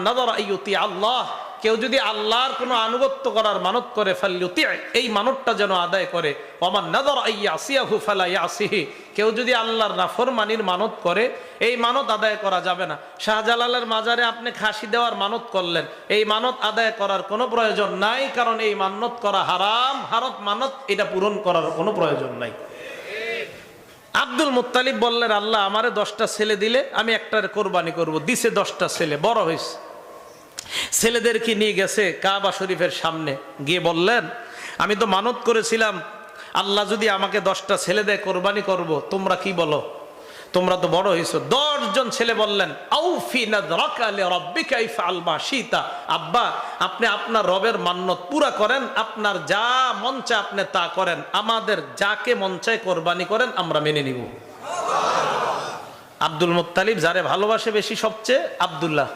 নাযারা আইয়ুতি আল্লাহ, কেউ যদি আল্লাহর কোনো আনুগত্য করার মানত করে ফাল্যুতি, এই মানতটা যেন আদায় করে। ওমান নাযারা আইয়াসিয়াহু ফালা ইয়াসিহি, কেউ যদি আল্লাহর নাফরমানির মানত করে এই মানত আদায় করা যাবে না। শাহজালালের মাজারে আপনি খাসি দেওয়ার মানত করলেন, এই মানত আদায় করার কোনো প্রয়োজন নাই, কারণ এই মানত করা হারাম। হারাম মানত এটা পূরণ করার কোনো প্রয়োজন নাই। আব্দুল মুত্তালিব বললেন, আল্লাহ আমারে 10টা ছেলে দিলে আমি একটার কোরবানি করব। দিছে 10টা ছেলে, বড় হয়েছে। ছেলেদেরকে নিয়ে গেছে কাবা শরীফের সামনে, গিয়ে বললেন, আমি তো মানত করেছিলাম আল্লাহ যদি আমাকে 10টা ছেলে দেয় কোরবানি করব, তোমরা কি বলো? তোমরা তো বড় হয়েছো। 10 জন ছেলে বললেন, আউফি নাযরাকা লিরাব্বিকা ইফআল মা শিতা, আব্বা আপনি আপনার রবের মান্নত পুরা করেন, আপনার যা মন চায় আপনি তা করেন, আমাদের যাকে মন চায় কোরবানি করেন, আমরা মেনে নিব। আব্দুল মুত্তালিব যারে ভালোবাসে বেশি সবচেয়ে? আব্দুল্লাহ।